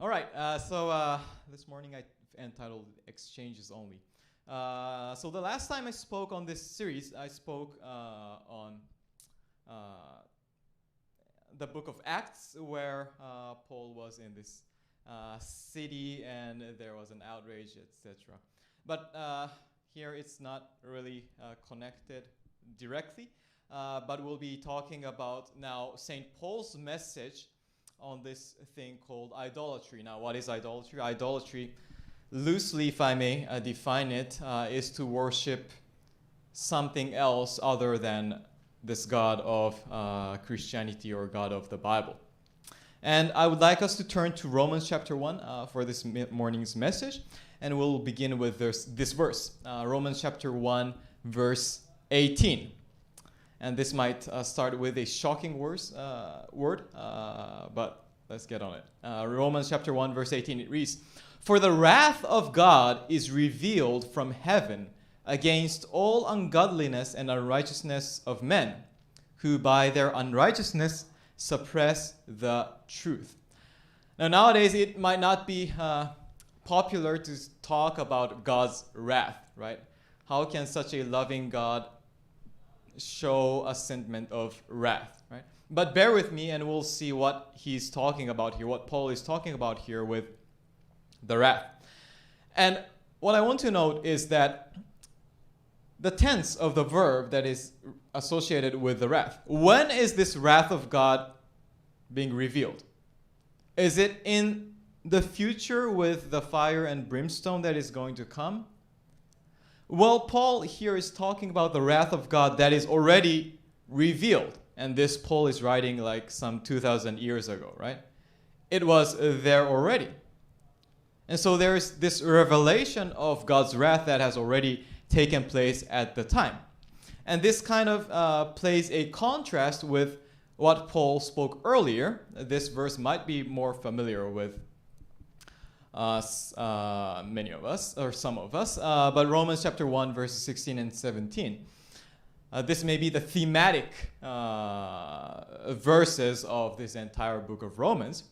All right, this morning I entitled Exchanges Only. So the last time I spoke on this series, I spoke on the book of Acts, where Paul was in this city and there was an outrage, etc. But here it's not really connected directly, but we'll be talking about now St. Paul's message on this thing called idolatry. Now, what is idolatry? Idolatry, loosely, if I may define it, is to worship something else other than this God of Christianity or God of the Bible. And I would like us to turn to Romans chapter 1 for this morning's message, and we'll begin with this verse, Romans chapter 1, verse 18. And this might start with a shocking word, but let's get on it. Romans chapter 1, verse 18, it reads, "For the wrath of God is revealed from heaven against all ungodliness and unrighteousness of men, who by their unrighteousness suppress the truth." Now, nowadays, it might not be popular to talk about God's wrath, right? How can such a loving God show a sentiment of wrath, right? But bear with me and we'll see what he's talking about here, what Paul is talking about here with the wrath. And what I want to note is that the tense of the verb that is associated with the wrath. When is this wrath of God being revealed? Is it in the future with the fire and brimstone that is going to come? Well, Paul here is talking about the wrath of God that is already revealed. And this Paul is writing like some 2,000 years ago, right? It was there already. And so there's this revelation of God's wrath that has already taken place at the time. And this kind of plays a contrast with what Paul spoke earlier. This verse might be more familiar with many of us, or some of us, but Romans chapter 1, verses 16 and 17. This may be the thematic verses of this entire book of Romans.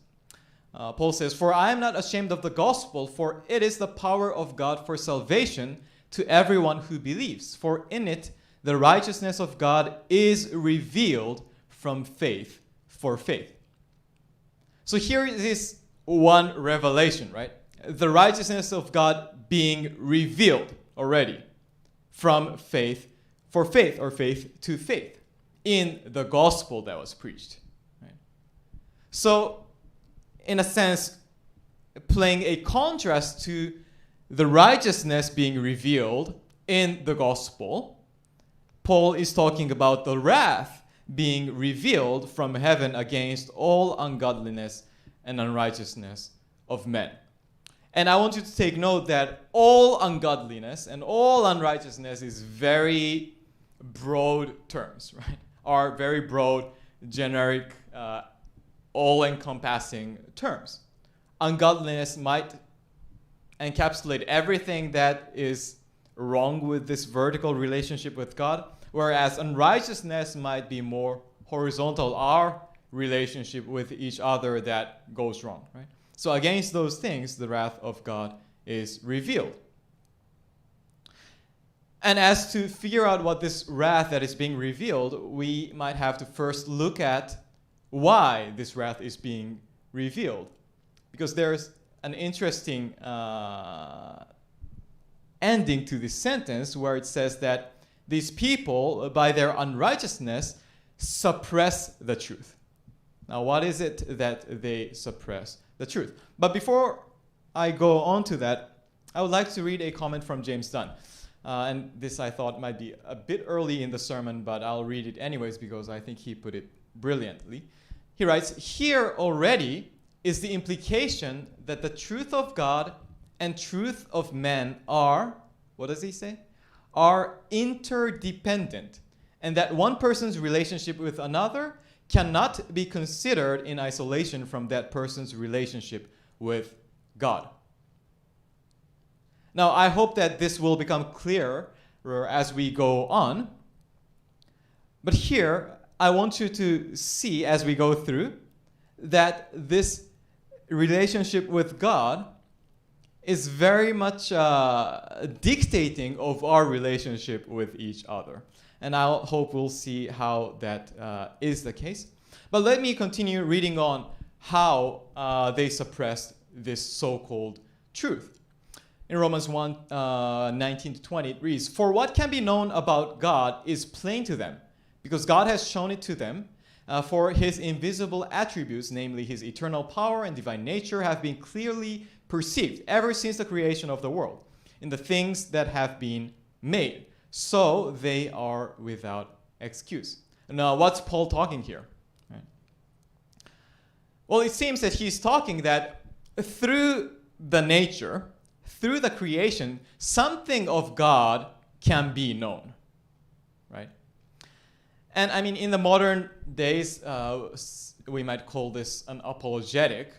Paul says, "For I am not ashamed of the gospel, for it is the power of God for salvation to everyone who believes. For in it the righteousness of God is revealed from faith for faith." So here is one revelation, right? The righteousness of God being revealed already from faith for faith, or faith to faith, in the gospel that was preached. Right? So, in a sense, playing a contrast to the righteousness being revealed in the gospel, Paul is talking about the wrath being revealed from heaven against all ungodliness and unrighteousness of men. And I want you to take note that all ungodliness and all unrighteousness is very broad terms, right? Are very broad, generic, all-encompassing terms. Ungodliness might encapsulate everything that is wrong with this vertical relationship with God, whereas unrighteousness might be more horizontal, our relationship with each other that goes wrong, right? So against those things, the wrath of God is revealed. And as to figure out what this wrath that is being revealed, we might have to first look at why this wrath is being revealed. Because there's an interesting ending to this sentence where it says that these people, by their unrighteousness, suppress the truth. Now, what is it that they suppress? The truth. But before I go on to that, I would like to read a comment from James Dunn. And this I thought might be a bit early in the sermon, but I'll read it anyways because I think he put it brilliantly. He writes, "Here already is the implication that the truth of God and truth of men are," what does he say? "Are interdependent, and that one person's relationship with another cannot be considered in isolation from that person's relationship with God." Now, I hope that this will become clearer as we go on. But here, I want you to see as we go through that this relationship with God is very much dictating of our relationship with each other. And I hope we'll see how that is the case. But let me continue reading on how they suppressed this so-called truth. In Romans 1, 19 to 20, it reads, "For what can be known about God is plain to them, because God has shown it to them. For his invisible attributes, namely his eternal power and divine nature, have been clearly perceived ever since the creation of the world, in the things that have been made. So they are without excuse." Now, what's Paul talking here? Right. Well, it seems that he's talking that through the nature, through the creation, something of God can be known. Right? And I mean, in the modern days, we might call this an apologetic,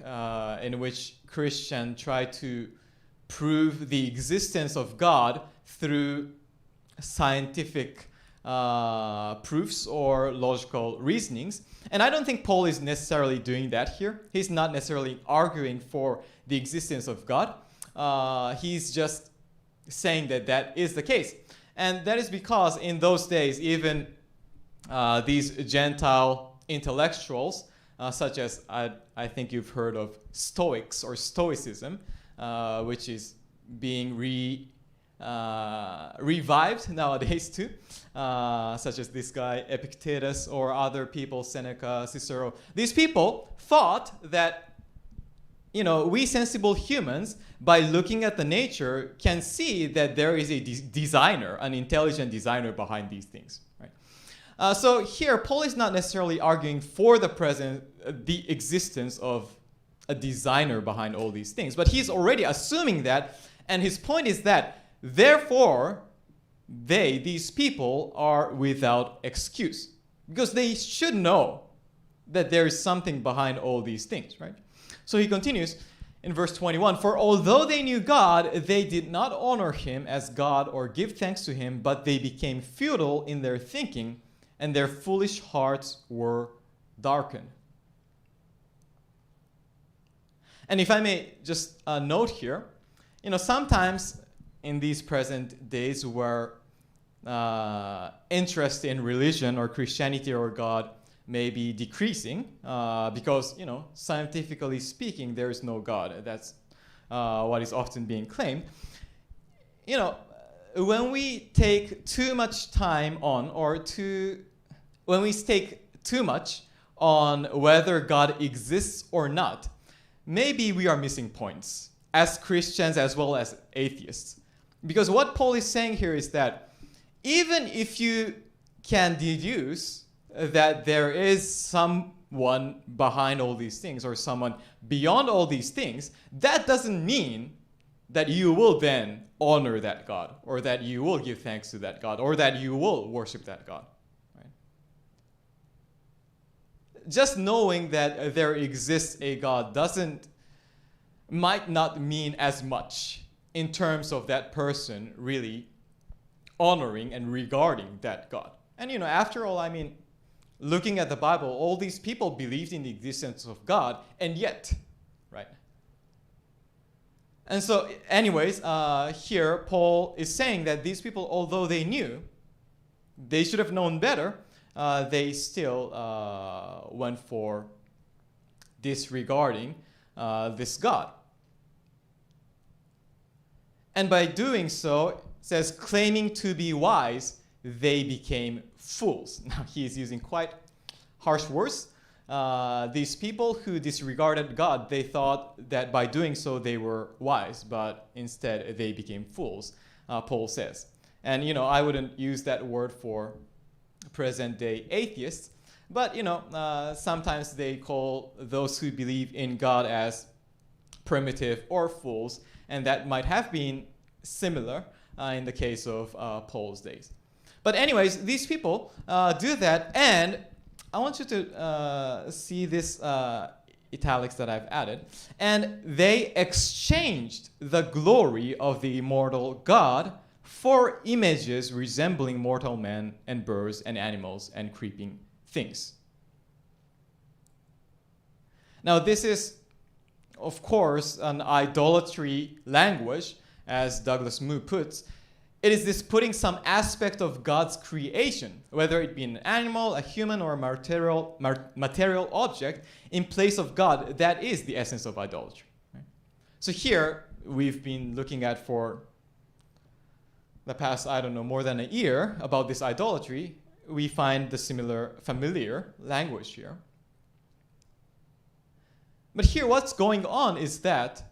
in which Christians try to prove the existence of God through scientific proofs or logical reasonings. And I don't think Paul is necessarily doing that here. He's not necessarily arguing for the existence of God. He's just saying that that is the case. And that is because in those days, even these Gentile intellectuals, such as I think you've heard of Stoics or Stoicism, which is being revived nowadays too, such as this guy Epictetus or other people, Seneca, Cicero. These people thought that, we sensible humans, by looking at the nature, can see that there is a designer, an intelligent designer behind these things. Right? So here, Paul is not necessarily arguing for the existence of a designer behind all these things, but he's already assuming that, and his point is that, therefore, these people are without excuse, because they should know that there is something behind all these things, right? So he continues in verse 21, "For although they knew God, they did not honor him as God or give thanks to him, but they became futile in their thinking, and their foolish hearts were darkened." And if I may just note here, sometimes in these present days where interest in religion or Christianity or God may be decreasing because, scientifically speaking, there is no God. That's what is often being claimed. When we take too much time on, when we stake too much on whether God exists or not, maybe we are missing points as Christians as well as atheists. Because what Paul is saying here is that even if you can deduce that there is someone behind all these things or someone beyond all these things, that doesn't mean that you will then honor that God, or that you will give thanks to that God, or that you will worship that God. Right? Just knowing that there exists a God might not mean as much in terms of that person really honoring and regarding that God. And after all, looking at the Bible, all these people believed in the existence of God, and yet, right? And so, anyways, here Paul is saying that these people, although they knew, they should have known better, they still went for disregarding this God. And by doing so, it says, claiming to be wise, they became fools. Now, he is using quite harsh words. These people who disregarded God, they thought that by doing so they were wise, but instead they became fools, Paul says. And, I wouldn't use that word for present-day atheists, but, sometimes they call those who believe in God as primitive or fools, and that might have been similar in the case of Paul's days. But anyways, these people do that, and I want you to see this italics that I've added. And they exchanged the glory of the immortal God for images resembling mortal men and birds and animals and creeping things. Now, this is of course, an idolatry language, as Douglas Moo puts. It is this putting some aspect of God's creation, whether it be an animal, a human, or a material object, in place of God. That is the essence of idolatry. Right? So here, we've been looking at for the past, more than a year about this idolatry. We find the familiar language here. But here, what's going on is that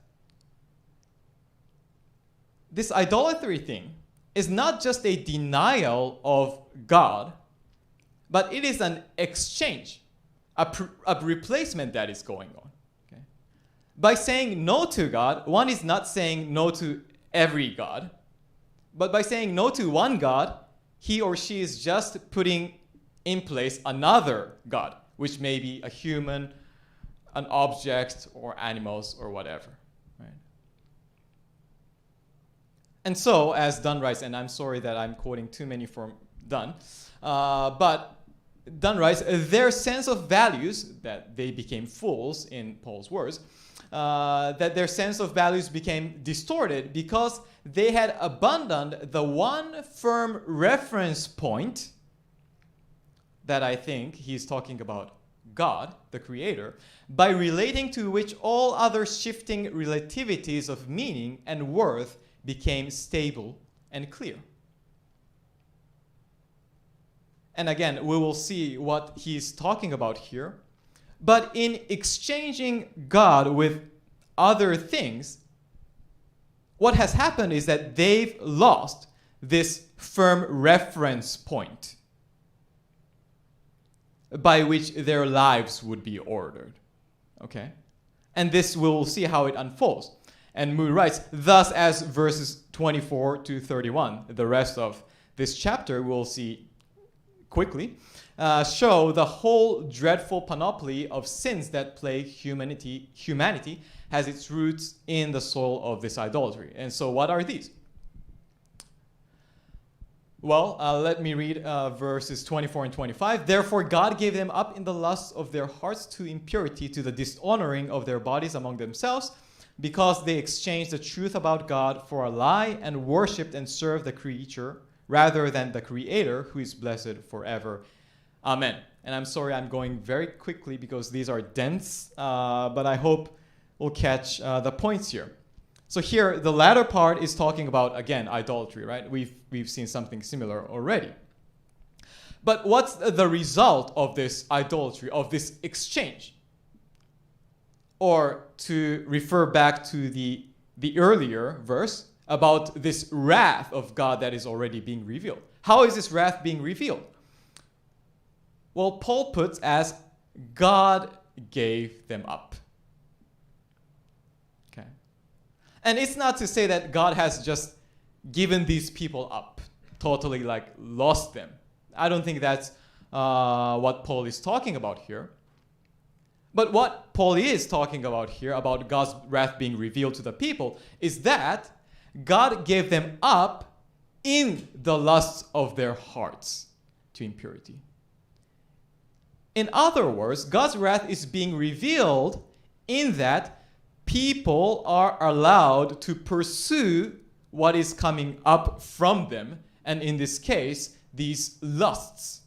this idolatry thing is not just a denial of God, but it is an exchange, a replacement that is going on. Okay? By saying no to God, one is not saying no to every God, but by saying no to one God, he or she is just putting in place another God, which may be a human, an object, or animals, or whatever. And so, as Dunn writes, and I'm sorry that I'm quoting too many from Dunn, but Dunn writes, their sense of values, that they became fools, in Paul's words, that their sense of values became distorted because they had abandoned the one firm reference point that I think he's talking about God, the Creator, by relating to which all other shifting relativities of meaning and worth became stable and clear. And again, we will see what he's talking about here. But in exchanging God with other things, what has happened is that they've lost this firm reference point by which their lives would be ordered. Okay? And this we'll see how it unfolds. And Moo writes, thus as verses 24 to 31, the rest of this chapter we'll see quickly, show the whole dreadful panoply of sins that plague humanity has its roots in the soul of this idolatry. And so what are these? Well, let me read verses 24 and 25. Therefore God gave them up in the lusts of their hearts to impurity, to the dishonoring of their bodies among themselves, because they exchanged the truth about God for a lie and worshipped and served the creature rather than the Creator, who is blessed forever. Amen. And I'm sorry I'm going very quickly because these are dense, but I hope we'll catch the points here. So here, the latter part is talking about, again, idolatry, right? We've seen something similar already. But what's the result of this idolatry, of this exchange? Or to refer back to the earlier verse about this wrath of God that is already being revealed. How is this wrath being revealed? Well, Paul puts as God gave them up. Okay. And it's not to say that God has just given these people up, totally like lost them. I don't think that's what Paul is talking about here. But what Paul is talking about here, about God's wrath being revealed to the people, is that God gave them up in the lusts of their hearts to impurity. In other words, God's wrath is being revealed in that people are allowed to pursue what is coming up from them, and in this case, these lusts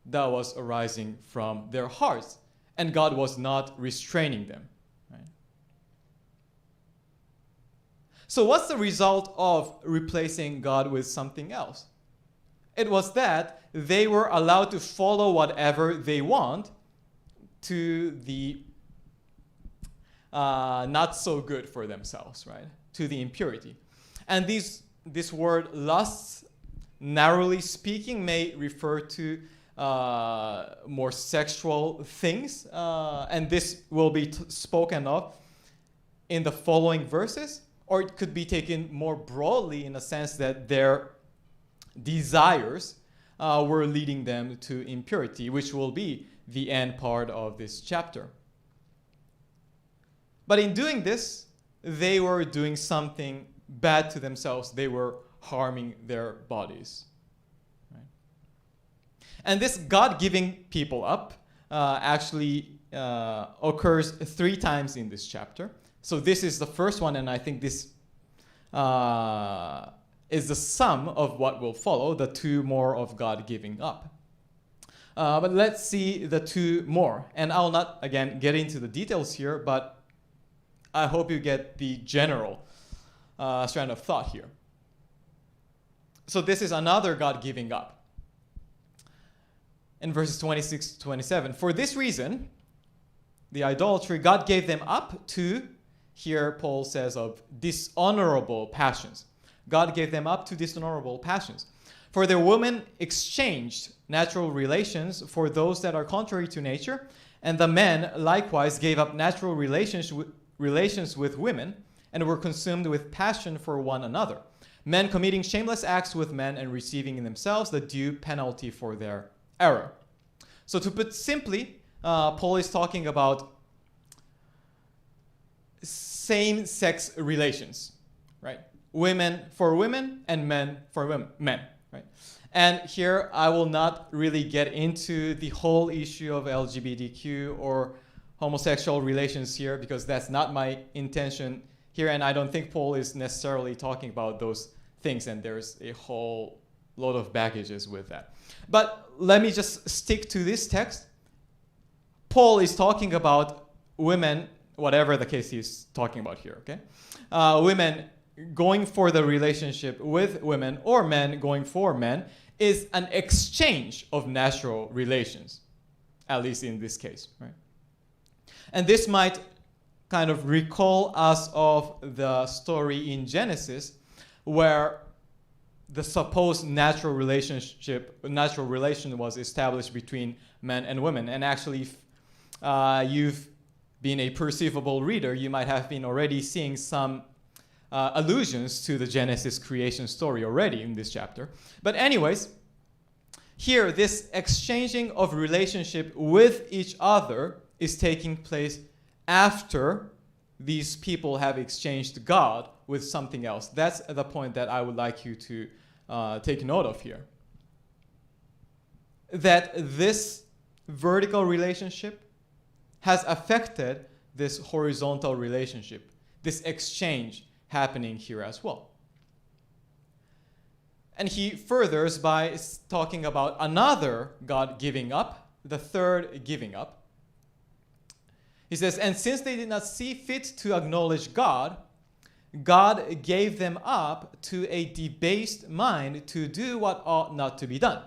that was arising from their hearts. And God was not restraining them. Right? So what's the result of replacing God with something else? It was that they were allowed to follow whatever they want to the not so good for themselves, right? To the impurity. And this word lusts, narrowly speaking, may refer to more sexual things, and this will be spoken of in the following verses, or it could be taken more broadly in a sense that their desires were leading them to impurity, which will be the end part of this chapter. But in doing this, they were doing something bad to themselves. They were harming their bodies. And this God giving people up actually occurs 3 times in this chapter. So this is the first one, and I think this is the sum of what will follow, the two more of God giving up. But let's see the two more. And I'll not, again, get into the details here, but I hope you get the general strand of thought here. So this is another God giving up. In verses 26 to 27, for this reason, the idolatry, God gave them up to, here Paul says, of dishonorable passions. God gave them up to dishonorable passions. For their women exchanged natural relations for those that are contrary to nature, and the men likewise gave up natural relations with women, and were consumed with passion for one another, men committing shameless acts with men and receiving in themselves the due penalty for their error. So to put simply, Paul is talking about same-sex relations, right? Women for women and men for men, right? And here I will not really get into the whole issue of LGBTQ or homosexual relations here, because that's not my intention here, and I don't think Paul is necessarily talking about those things, and there's a whole load of baggages with that. But let me just stick to this text. Paul is talking about women, whatever the case he's talking about here, okay? Women going for the relationship with women, or men going for men, is an exchange of natural relations, at least in this case, right? And this might kind of recall us of the story in Genesis, where the supposed natural relation was established between men and women. And actually, if you've been a perceivable reader, you might have been already seeing some allusions to the Genesis creation story already in this chapter. But anyways, here, this exchanging of relationship with each other is taking place after these people have exchanged God with something else. That's the point that I would like you to take note of here. That this vertical relationship has affected this horizontal relationship, this exchange happening here as well. And he furthers by talking about another God giving up, the third giving up. He says, and since they did not see fit to acknowledge God, God gave them up to a debased mind to do what ought not to be done.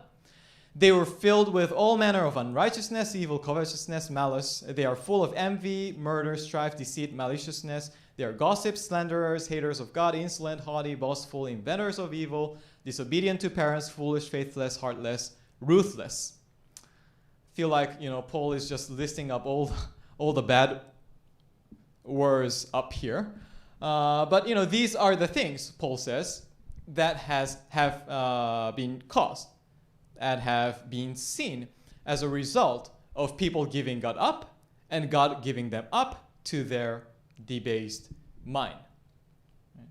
They were filled with all manner of unrighteousness, evil, covetousness, malice. They are full of envy, murder, strife, deceit, maliciousness. They are gossips, slanderers, haters of God, insolent, haughty, boastful, inventors of evil, disobedient to parents, foolish, faithless, heartless, ruthless. I feel like, Paul is just listing up all the bad words up here. But these are the things, Paul says, that have been caused, that have been seen as a result of people giving God up and God giving them up to their debased mind. Right?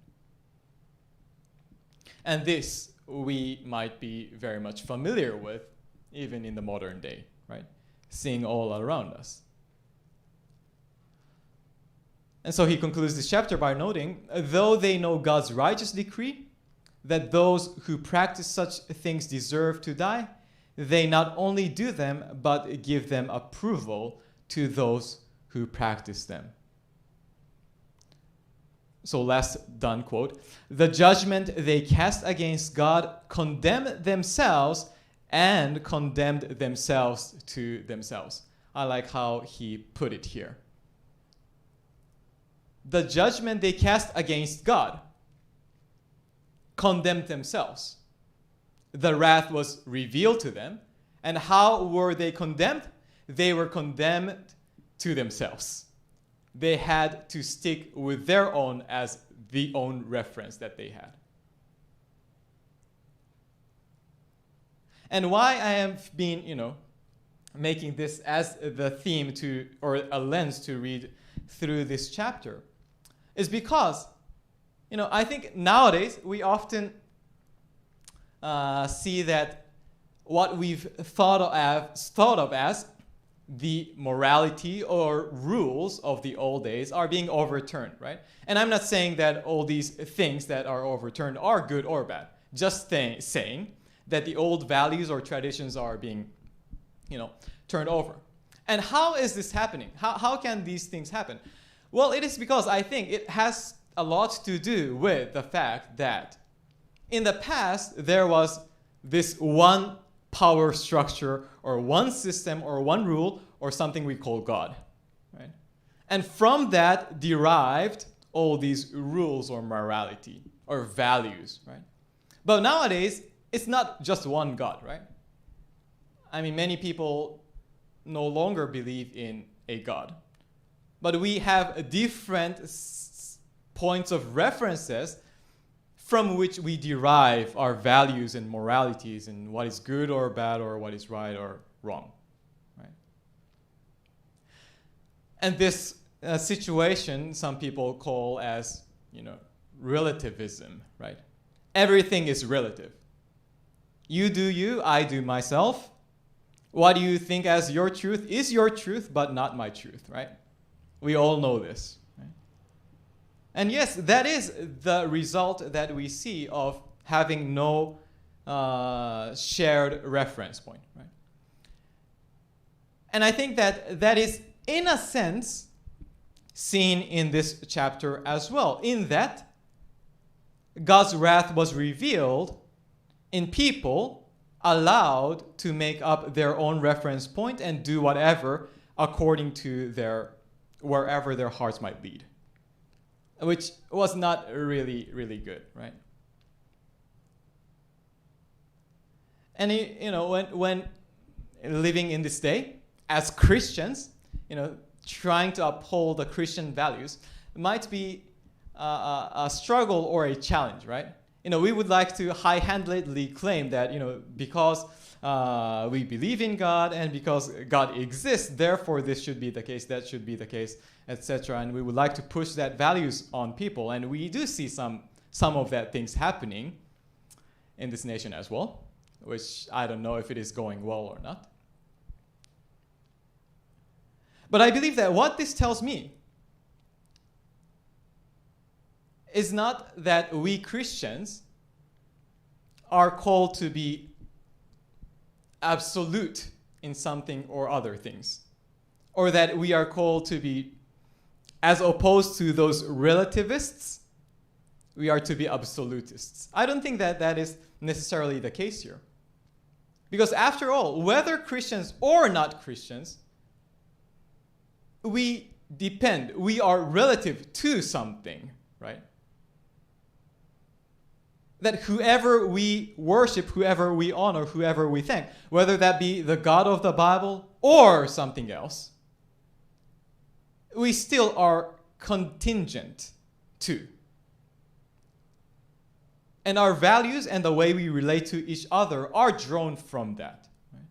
And this we might be very much familiar with even in the modern day, right? Seeing all around us. And so he concludes this chapter by noting, though they know God's righteous decree that those who practice such things deserve to die, they not only do them, but give them approval to those who practice them. So last done quote, the judgment they cast against God condemn themselves and condemned themselves to themselves. I like how he put it here. The judgment they cast against God condemned themselves. The wrath was revealed to them. And how were they condemned? They were condemned to themselves. They had to stick with their own as the own reference that they had. And why I have been, making this as the theme to, or a lens to read through this chapter, is because, I think nowadays we often see that what we've thought of as the morality or rules of the old days are being overturned, right? And I'm not saying that all these things that are overturned are good or bad. Just saying that the old values or traditions are being, turned over. And how is this happening? How can these things happen? Well, it is because I think it has a lot to do with the fact that in the past there was this one power structure or one system or one rule or something we call God, right? And from that derived all these rules or morality or values, right? But nowadays, it's not just one God, right? I mean, many people no longer believe in a God. But we have different points of references from which we derive our values and moralities and what is good or bad or what is right or wrong, right? And this situation some people call as, relativism, right? Everything is relative. You do you, I do myself. What you think as your truth is your truth, but not my truth, right? We all know this. Right? And yes, that is the result that we see of having no shared reference point, right? And I think that is, in a sense, seen in this chapter as well, in that God's wrath was revealed in people allowed to make up their own reference point and do whatever according to wherever their hearts might lead, which was not really, really good, right? And when living in this day as Christians, trying to uphold the Christian values might be a struggle or a challenge, right? We would like to high-handedly claim that, because we believe in God and because God exists, therefore this should be the case, that should be the case, etc. And we would like to push that values on people. And we do see some of that things happening in this nation as well, which I don't know if it is going well or not. But I believe that what this tells me is not that we Christians are called to be absolute in something or other things, or that we are called to be, as opposed to those relativists, we are to be absolutists. I don't think that is necessarily the case here. Because after all, whether Christians or not Christians, we are relative to something, right? That whoever we worship, whoever we honor, whoever we thank, whether that be the God of the Bible or something else, we still are contingent to. And our values and the way we relate to each other are drawn from that. Right?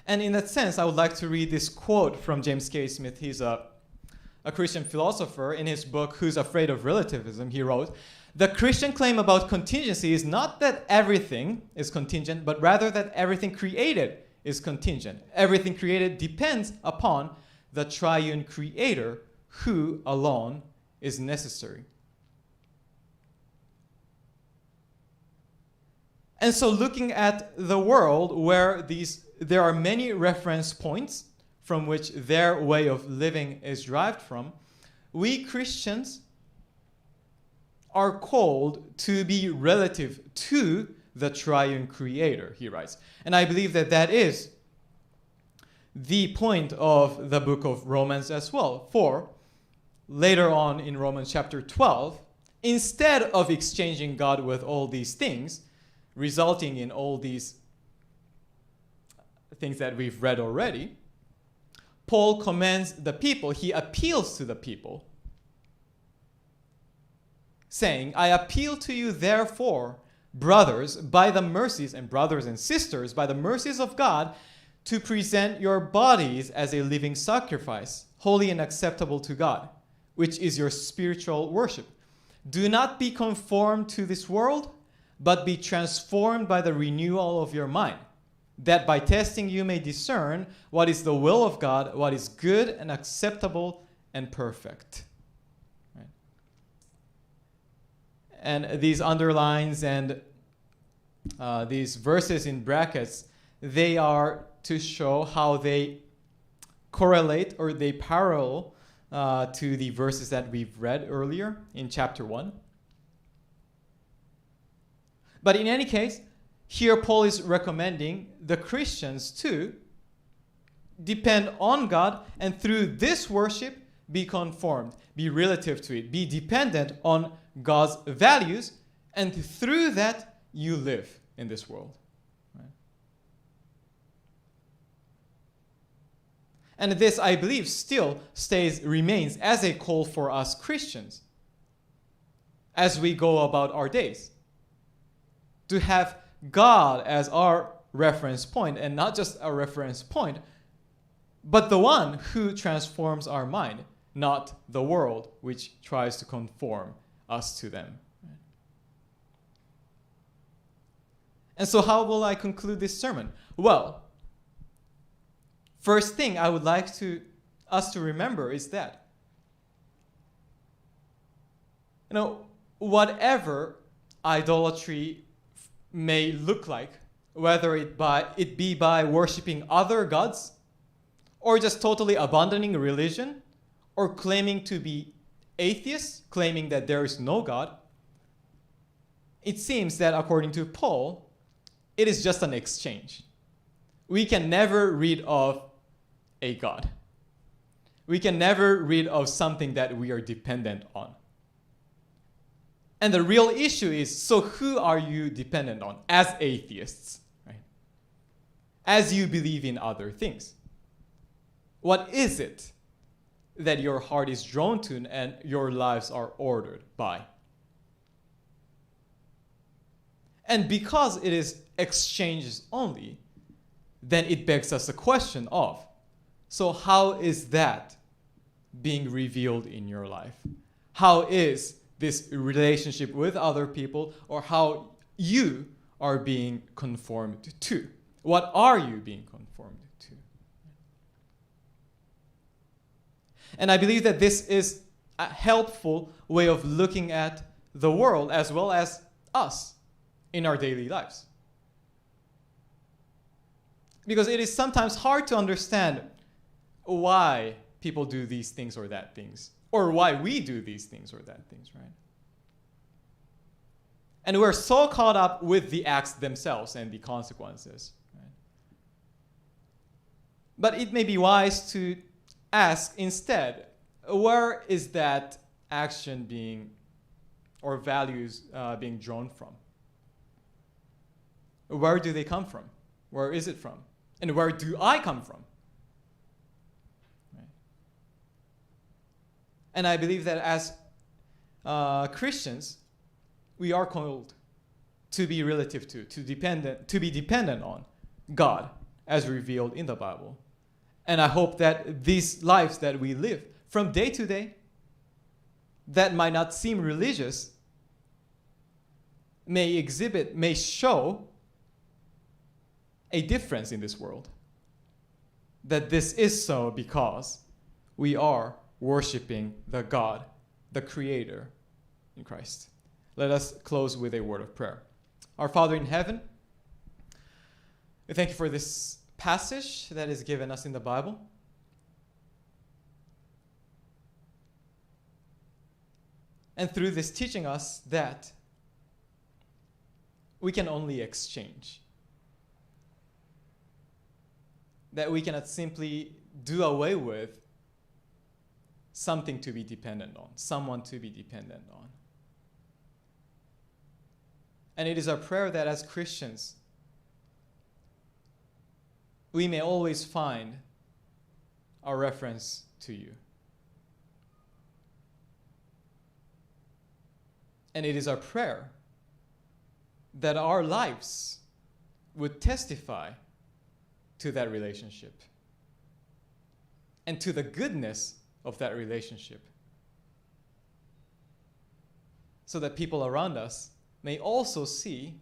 And in that sense, I would like to read this quote from James K. Smith. He's a Christian philosopher. In his book, Who's Afraid of Relativism, he wrote, "The Christian claim about contingency is not that everything is contingent, but rather that everything created is contingent. Everything created depends upon the triune creator who alone is necessary." And so looking at the world where there are many reference points from which their way of living is derived from, we Christians are called to be relative to the triune creator, he writes. And I believe that is the point of the book of Romans as well. For later on in Romans chapter 12, instead of exchanging God with all these things, resulting in all these things that we've read already, Paul commends the people, he appeals to the people, saying, "I appeal to you therefore, brothers, by the mercies, and brothers and sisters, by the mercies of God, to present your bodies as a living sacrifice, holy and acceptable to God, which is your spiritual worship. Do not be conformed to this world, but be transformed by the renewal of your mind. that by testing you may discern what is the will of God, what is good and acceptable and perfect. Right? And these underlines and these verses in brackets, they are to show how they correlate or they parallel to the verses that we've read earlier in chapter 1. But in any case, here Paul is recommending the Christians to depend on God and through this worship be conformed, be relative to it, be dependent on God's values, and through that you live in this world. Right? And this, I believe, still remains as a call for us Christians as we go about our days. To have God as our reference point, and not just a reference point, but the one who transforms our mind, not the world which tries to conform us to them. And so how will I conclude this sermon? Well, first thing I would like us to remember is that, whatever idolatry may look like, whether it be by worshiping other gods, or just totally abandoning religion, or claiming to be atheists, claiming that there is no God, it seems that according to Paul, it is just an exchange. We can never rid of a God. We can never rid of something that we are dependent on. And the real issue is, so who are you dependent on as atheists, right? As you believe in other things? What is it that your heart is drawn to and your lives are ordered by? And because it is exchanges only, then it begs us a question of, so how is that being revealed in your life? How is this relationship with other people, or how you are being conformed to? What are you being conformed to? And I believe that this is a helpful way of looking at the world as well as us in our daily lives. Because it is sometimes hard to understand why people do these things or that things, or why we do these things or that things, right? And we're so caught up with the acts themselves and the consequences, right? But it may be wise to ask instead, where is that action being, or values being drawn from? Where do they come from? Where is it from? And where do I come from? Right? And I believe that as Christians, we are called to be relative to be dependent on God as revealed in the Bible. And I hope that these lives that we live from day to day, that might not seem religious, may show a difference in this world. That this is so because we are worshiping the God, the Creator in Christ. Let us close with a word of prayer. Our Father in heaven, we thank you for this passage that is given us in the Bible. And through this teaching us that we can only exchange. That we cannot simply do away with something to be dependent on, someone to be dependent on. And it is our prayer that as Christians, we may always find our reference to you. And it is our prayer that our lives would testify to that relationship and to the goodness of that relationship, so that people around us may also see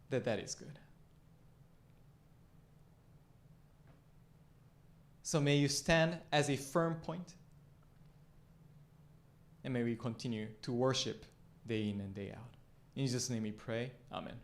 that that is good. So may you stand as a firm point, and may we continue to worship day in and day out. In Jesus' name we pray. Amen.